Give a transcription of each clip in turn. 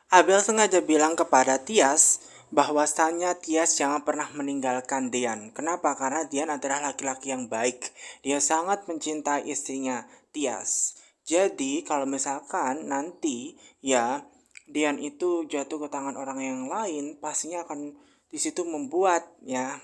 Abel sengaja bilang kepada Tias bahwasannya Tias jangan pernah meninggalkan Dian. Kenapa? Karena Dian adalah laki-laki yang baik. Dia sangat mencintai istrinya, Tias. Jadi kalau misalkan nanti ya Dian itu jatuh ke tangan orang yang lain, pastinya akan di situ membuat ya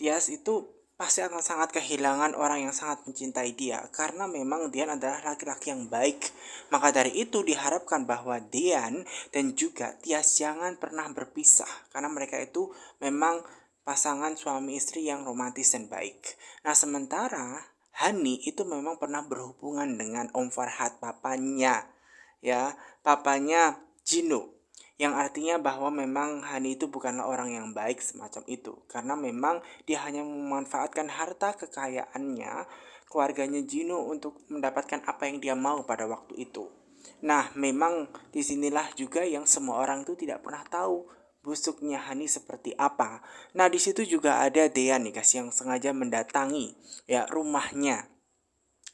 Tias itu pasti akan sangat kehilangan orang yang sangat mencintai dia karena memang Dian adalah laki-laki yang baik. Maka dari itu diharapkan bahwa Dian dan juga Tias jangan pernah berpisah karena mereka itu memang pasangan suami istri yang romantis dan baik. Nah, sementara Hani itu memang pernah berhubungan dengan Om Farhad, papanya ya, papanya Jino, yang artinya bahwa memang Hani itu bukanlah orang yang baik semacam itu karena memang dia hanya memanfaatkan harta kekayaannya keluarganya Jino untuk mendapatkan apa yang dia mau pada waktu itu. Nah, memang disinilah juga yang semua orang itu tidak pernah tahu busuknya Hani seperti apa. Nah, di situ juga ada Dean nih guys yang sengaja mendatangi ya rumahnya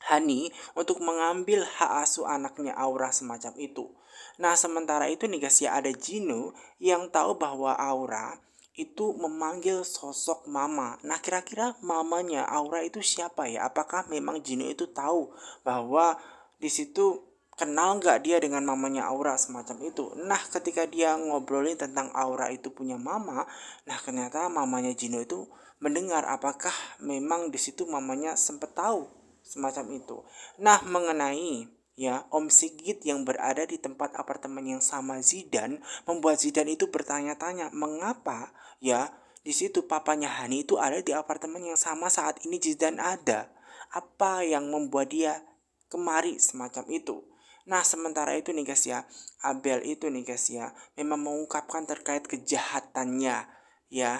Hani untuk mengambil hak asuh anaknya Aura semacam itu. Nah, sementara itu nih guys ya ada Jino yang tahu bahwa Aura itu memanggil sosok mama. Nah, kira-kira mamanya Aura itu siapa ya? Apakah memang Jino itu tahu bahwa di situ kenal nggak dia dengan mamanya Aura semacam itu? Nah, ketika dia ngobrolin tentang Aura itu punya mama, nah ternyata mamanya Jino itu mendengar apakah memang di situ mamanya sempat tahu semacam itu. Nah, mengenai ya Om Sigit yang berada di tempat apartemen yang sama Zidan membuat Zidan itu bertanya-tanya mengapa ya di situ papanya Hani itu ada di apartemen yang sama saat ini Zidan ada. Apa yang membuat dia kemari semacam itu. Nah, sementara itu nih guys ya, Abel itu nih guys ya, memang mengungkapkan terkait kejahatannya ya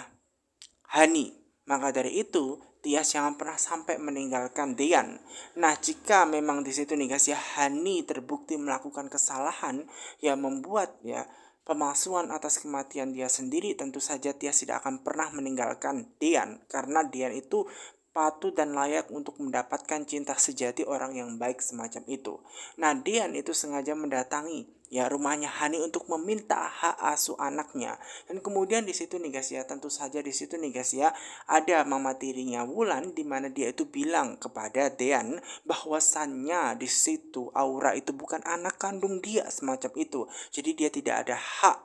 Hani. Maka dari itu, Tias jangan pernah sampai meninggalkan Dean. Nah, jika memang di situ nih guys ya, Hani terbukti melakukan kesalahan yang membuat ya pemalsuan atas kematian dia sendiri, tentu saja Tias tidak akan pernah meninggalkan Dean karena Dean itu patut dan layak untuk mendapatkan cinta sejati orang yang baik semacam itu. Nah, Dian itu sengaja mendatangi ya rumahnya Hani untuk meminta hak asuh anaknya. Dan kemudian di situ nih guys ya, tentu saja di situ nih guys ya, ada mama tirinya Wulan di mana dia itu bilang kepada Dian bahwasannya di situ Aura itu bukan anak kandung dia semacam itu. Jadi dia tidak ada hak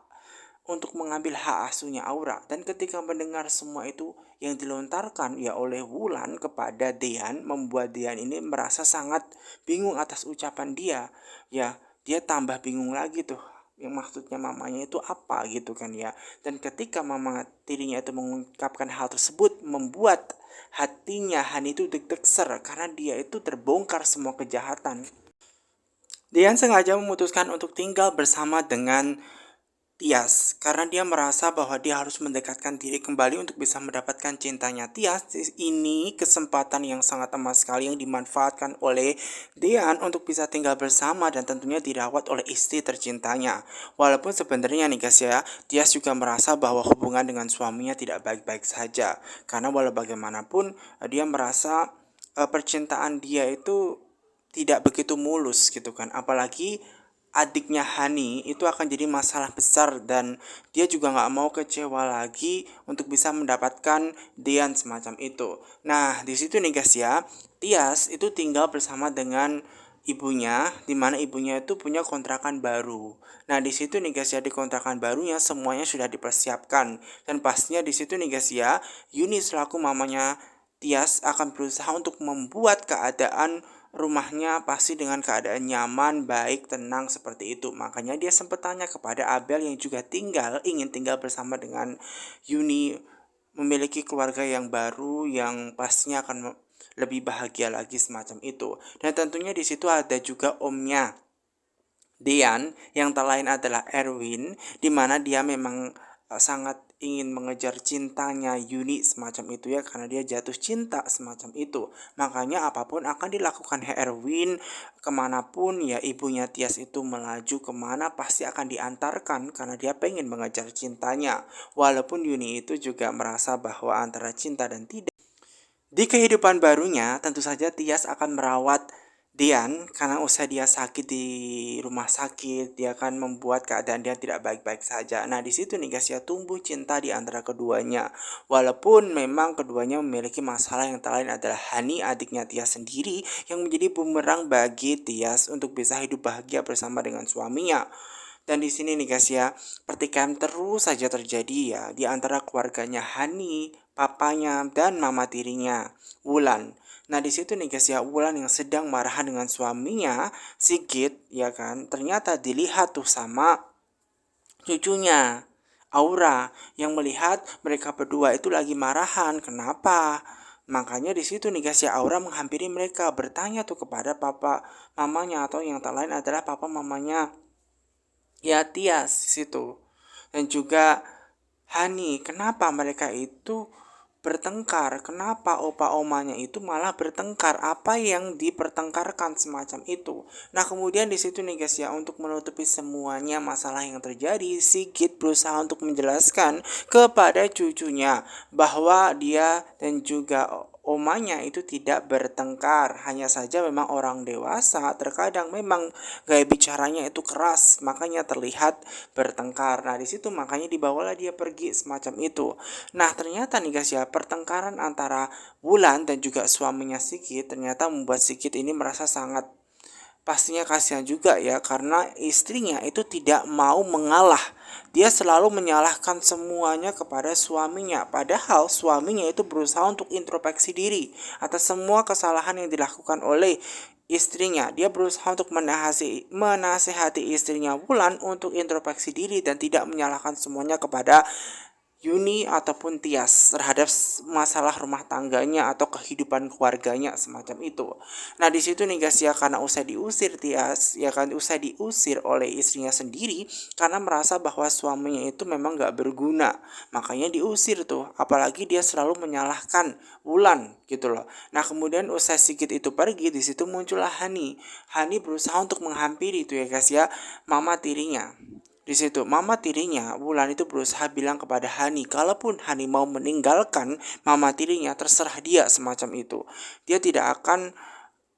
untuk mengambil hak asuhnya Aura. Dan ketika mendengar semua itu yang dilontarkan ya oleh Wulan kepada Dean, membuat Dean ini merasa sangat bingung atas ucapan dia. Ya, dia tambah bingung lagi tuh yang maksudnya mamanya itu apa gitu kan ya. Dan ketika mama tirinya itu mengungkapkan hal tersebut membuat hatinya Hani itu deg-deg ser karena dia itu terbongkar semua kejahatan. Dian sengaja memutuskan untuk tinggal bersama dengan Tias, karena dia merasa bahwa dia harus mendekatkan diri kembali untuk bisa mendapatkan cintanya. Tias, ini kesempatan yang sangat emas sekali yang dimanfaatkan oleh Dian untuk bisa tinggal bersama dan tentunya dirawat oleh istri tercintanya. Walaupun sebenarnya nih guys ya, Tias juga merasa bahwa hubungan dengan suaminya tidak baik-baik saja. Karena walau bagaimanapun dia merasa percintaan dia itu tidak begitu mulus gitu kan. Apalagi adiknya Hani itu akan jadi masalah besar dan dia juga nggak mau kecewa lagi untuk bisa mendapatkan Dian semacam itu. Nah, di situ nih guys ya, Tias itu tinggal bersama dengan ibunya, di mana ibunya itu punya kontrakan baru. Nah, di situ nih guys ya, di kontrakan barunya semuanya sudah dipersiapkan dan pastinya di situ nih guys ya, Yuni selaku mamanya Tias akan berusaha untuk membuat keadaan rumahnya pasti dengan keadaan nyaman, baik, tenang seperti itu. Makanya dia sempat tanya kepada Abel yang juga ingin tinggal bersama dengan Yuni, memiliki keluarga yang baru yang pastinya akan lebih bahagia lagi semacam itu. Dan tentunya di situ ada juga omnya Dean yang tak lain adalah Erwin, di mana dia memang sangat ingin mengejar cintanya Yuni semacam itu ya karena dia jatuh cinta semacam itu. Makanya apapun akan dilakukan Erwin kemanapun ya ibunya Tias itu melaju kemana pasti akan diantarkan karena dia pengen mengejar cintanya. Walaupun Yuni itu juga merasa bahwa antara cinta dan tidak. Di kehidupan barunya tentu saja Tias akan merawat Dian, karena usaha dia sakit di rumah sakit, dia kan membuat keadaan dia tidak baik-baik saja. Nah, di situ nih guys ya, tumbuh cinta di antara keduanya. Walaupun memang keduanya memiliki masalah, yang lain adalah Hani, adiknya Tias sendiri, yang menjadi bumerang bagi Tias untuk bisa hidup bahagia bersama dengan suaminya. Dan di sini nih guys ya, pertikaian terus saja terjadi ya di antara keluarganya Hani, papanya, dan mama tirinya, Wulan. Nah di situ nih guys ya, Wulan yang sedang marahan dengan suaminya, Sigit, ya kan, ternyata dilihat tuh sama cucunya, Aura, yang melihat mereka berdua itu lagi marahan. Kenapa? Makanya di situ nih guys ya, Aura menghampiri mereka, bertanya tuh kepada papa mamanya, atau yang tak lain adalah papa mamanya ya Tias di situ. Dan juga Hani, kenapa mereka itu bertengkar? Kenapa opa omanya itu malah bertengkar? Apa yang dipertengkarkan semacam itu? Nah, kemudian di situ nih guys ya, untuk menutupi semuanya masalah yang terjadi, Sigit berusaha untuk menjelaskan kepada cucunya bahwa dia dan juga omanya itu tidak bertengkar. Hanya saja memang orang dewasa terkadang memang gaya bicaranya itu keras, makanya terlihat bertengkar. Nah, di situ makanya dibawalah dia pergi semacam itu. Nah, ternyata nih guys ya, pertengkaran antara Wulan dan juga suaminya Sigit ternyata membuat Sigit ini merasa sangat, pastinya kasihan juga ya, karena istrinya itu tidak mau mengalah. Dia selalu menyalahkan semuanya kepada suaminya, padahal suaminya itu berusaha untuk introspeksi diri atas semua kesalahan yang dilakukan oleh istrinya. Dia berusaha untuk menasehati istrinya Wulan untuk introspeksi diri dan tidak menyalahkan semuanya kepada Yuni ataupun Tias terhadap masalah rumah tangganya atau kehidupan keluarganya semacam itu. Nah di situ nih guys ya, karena usai diusir Tias, ya kan, usai diusir oleh istrinya sendiri karena merasa bahwa suaminya itu memang gak berguna, makanya diusir tuh. Apalagi dia selalu menyalahkan Wulan gitu loh. Nah kemudian usai Sigit itu pergi, di situ muncullah Hani. Hani berusaha untuk menghampiri itu ya guys ya, mama tirinya. Di situ mama tirinya Wulan itu berusaha bilang kepada Hani, kalaupun Hani mau meninggalkan mama tirinya, terserah dia semacam itu. Dia tidak akan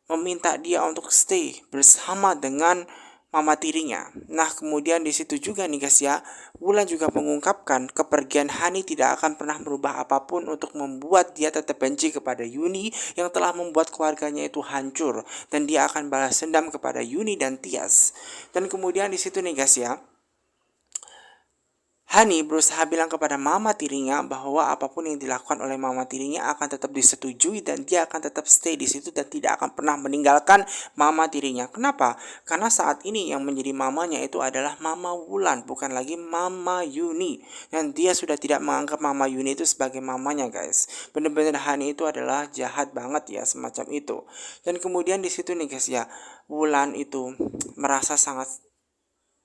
meminta dia untuk stay bersama dengan mama tirinya. Nah, kemudian di situ juga nih guys ya, Wulan juga mengungkapkan kepergian Hani tidak akan pernah merubah apapun untuk membuat dia tetap benci kepada Yuni yang telah membuat keluarganya itu hancur, dan dia akan balas dendam kepada Yuni dan Tias. Dan kemudian di situ nih guys ya, Hani berusaha bilang kepada mama tirinya bahwa apapun yang dilakukan oleh mama tirinya akan tetap disetujui dan dia akan tetap stay di situ dan tidak akan pernah meninggalkan mama tirinya. Kenapa? Karena saat ini yang menjadi mamanya itu adalah Mama Wulan, bukan lagi Mama Yuni. Dan dia sudah tidak menganggap Mama Yuni itu sebagai mamanya, guys. Bener-bener Hani itu adalah jahat banget ya, semacam itu. Dan kemudian di situ nih guys ya, Wulan itu merasa sangat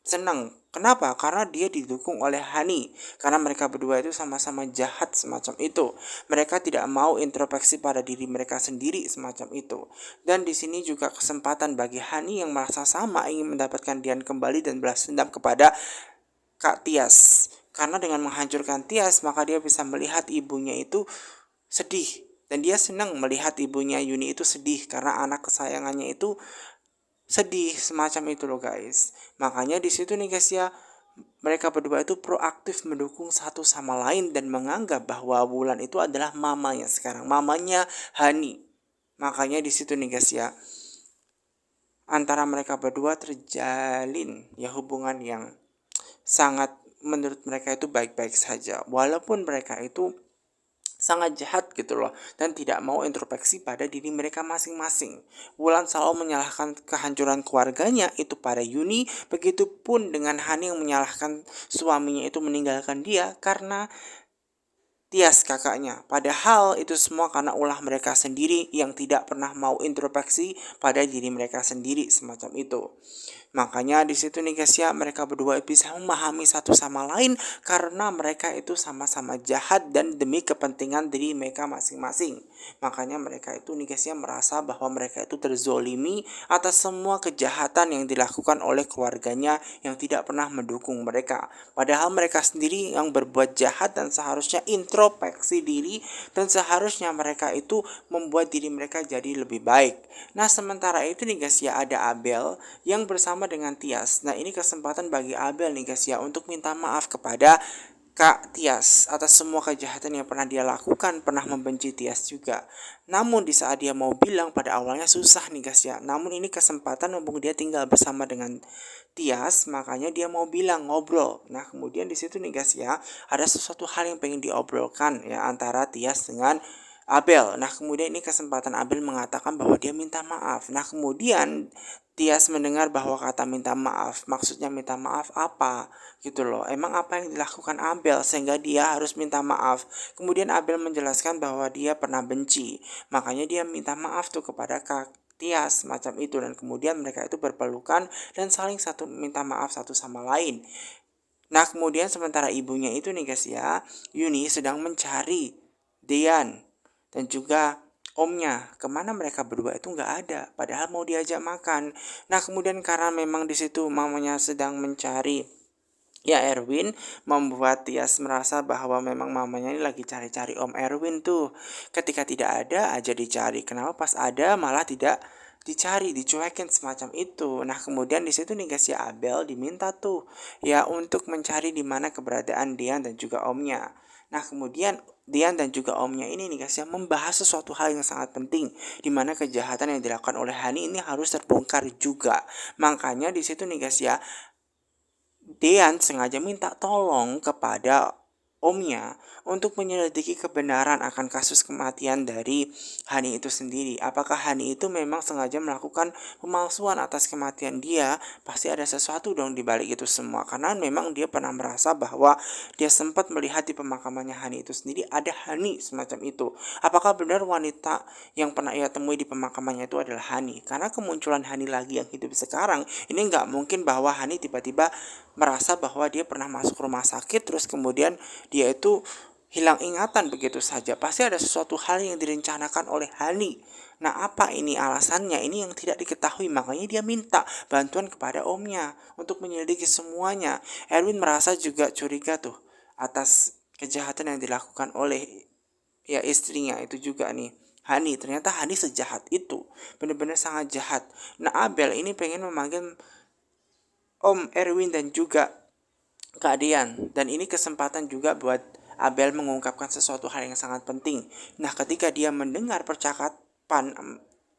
senang. Kenapa? Karena dia didukung oleh Hani. Karena mereka berdua itu sama-sama jahat semacam itu. Mereka tidak mau introspeksi pada diri mereka sendiri semacam itu. Dan di sini juga kesempatan bagi Hani yang merasa sama ingin mendapatkan Dian kembali dan balas dendam kepada Kak Tias. Karena dengan menghancurkan Tias, maka dia bisa melihat ibunya itu sedih. Dan dia senang melihat ibunya Yuni itu sedih karena anak kesayangannya itu sedih semacam itu loh guys. Makanya di situ nih guys ya, mereka berdua itu proaktif mendukung satu sama lain dan menganggap bahwa Wulan itu adalah mamanya sekarang, mamanya Hani. Makanya di situ nih guys ya, antara mereka berdua terjalin ya hubungan yang sangat, menurut mereka itu baik-baik saja. Walaupun mereka itu sangat jahat gitu loh dan tidak mau introspeksi pada diri mereka masing-masing. Wulan selalu menyalahkan kehancuran keluarganya itu pada Yuni, begitupun dengan Hani yang menyalahkan suaminya itu meninggalkan dia karena Tias kakaknya. Padahal itu semua karena ulah mereka sendiri yang tidak pernah mau introspeksi pada diri mereka sendiri semacam itu. Makanya di situ nih guys ya, mereka berdua bisa memahami satu sama lain karena mereka itu sama-sama jahat dan demi kepentingan diri mereka masing-masing. Makanya mereka itu nih guys ya merasa bahwa mereka itu terzolimi atas semua kejahatan yang dilakukan oleh keluarganya yang tidak pernah mendukung mereka. Padahal mereka sendiri yang berbuat jahat dan seharusnya introspeksi diri, dan seharusnya mereka itu membuat diri mereka jadi lebih baik. Nah, sementara itu nih guys ya, ada Abel yang bersama dengan Tias. Nah, ini kesempatan bagi Abel nih guys ya untuk minta maaf kepada Kak Tias atas semua kejahatan yang pernah dia lakukan, pernah membenci Tias juga. Namun di saat dia mau bilang, pada awalnya susah nih guys ya. Namun ini kesempatan mumpung dia tinggal bersama dengan Tias, makanya dia mau bilang, ngobrol. Nah, kemudian di situ nih guys ya, ada sesuatu hal yang pengen diobrolkan ya antara Tias dengan Abel. Nah, kemudian ini kesempatan Abel mengatakan bahwa dia minta maaf. Nah, kemudian Tias mendengar bahwa kata minta maaf, maksudnya minta maaf apa gitu loh. Emang apa yang dilakukan Abel sehingga dia harus minta maaf? Kemudian Abel menjelaskan bahwa dia pernah benci. Makanya dia minta maaf tuh kepada Kak Tias macam itu, dan kemudian mereka itu berpelukan dan saling satu minta maaf satu sama lain. Nah, kemudian sementara ibunya itu nih guys ya, Yuni sedang mencari Dean dan juga omnya. Kemana mereka berdua itu nggak ada, padahal mau diajak makan. Nah, kemudian karena memang di situ mamanya sedang mencari ya Erwin, membuat Tias merasa bahwa memang mamanya ini lagi cari-cari Om Erwin tuh. Ketika tidak ada aja dicari, kenapa pas ada malah tidak dicari, dicuekin semacam itu. Nah, kemudian di situ nih guys ya, Abel diminta tuh ya untuk mencari di mana keberadaan Dian dan juga omnya. Nah, kemudian Dian dan juga omnya ini nih guys ya membahas sesuatu hal yang sangat penting, di mana kejahatan yang dilakukan oleh Hani ini harus terbongkar juga. Makanya di situ nih guys ya, Dean sengaja minta tolong kepada omnya untuk menyelidiki kebenaran akan kasus kematian dari Hani itu sendiri. Apakah Hani itu memang sengaja melakukan pemalsuan atas kematian dia? Pasti ada sesuatu dong di balik itu semua. Karena memang dia pernah merasa bahwa dia sempat melihat di pemakamannya Hani itu sendiri ada Hani semacam itu. Apakah benar wanita yang pernah ia temui di pemakamannya itu adalah Hani? Karena kemunculan Hani lagi yang hidup sekarang, ini nggak mungkin bahwa Hani tiba-tiba merasa bahwa dia pernah masuk rumah sakit terus kemudian dia itu hilang ingatan begitu saja. Pasti ada sesuatu hal yang direncanakan oleh Hani. Nah, apa ini alasannya? Ini yang tidak diketahui. Makanya dia minta bantuan kepada omnya untuk menyelidiki semuanya. Erwin merasa juga curiga tuh atas kejahatan yang dilakukan oleh ya istrinya itu juga nih, Hani. Ternyata Hani sejahat itu, benar-benar sangat jahat. Nah, Abel ini pengen memanggil Om Erwin dan juga keadaan, dan ini kesempatan juga buat Abel mengungkapkan sesuatu hal yang sangat penting. Nah, ketika dia mendengar percakapan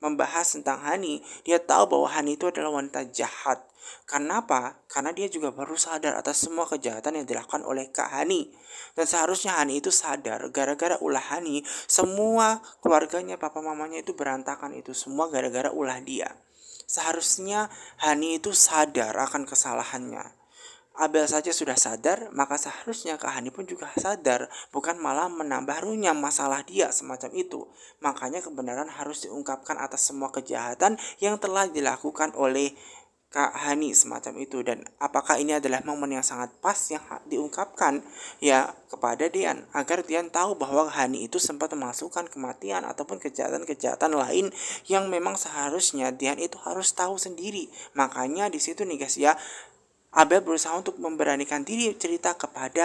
membahas tentang Hani, dia tahu bahwa Hani itu adalah wanita jahat. Kenapa? Karena dia juga baru sadar atas semua kejahatan yang dilakukan oleh Kak Hani. Dan seharusnya Hani itu sadar, gara-gara ulah Hani, semua keluarganya, papa mamanya itu berantakan, itu semua gara-gara ulah dia. Seharusnya Hani itu sadar akan kesalahannya. Abel saja sudah sadar, maka seharusnya Kak Hani pun juga sadar, bukan malah menambah runyam masalah dia semacam itu. Makanya kebenaran harus diungkapkan atas semua kejahatan yang telah dilakukan oleh Kak Hani semacam itu. Dan apakah ini adalah momen yang sangat pas yang diungkapkan ya kepada Dian, agar Dian tahu bahwa Hani itu sempat memasukkan kematian ataupun kejahatan-kejahatan lain yang memang seharusnya Dian itu harus tahu sendiri. Makanya di situ nih guys ya, Abel berusaha untuk memberanikan diri cerita kepada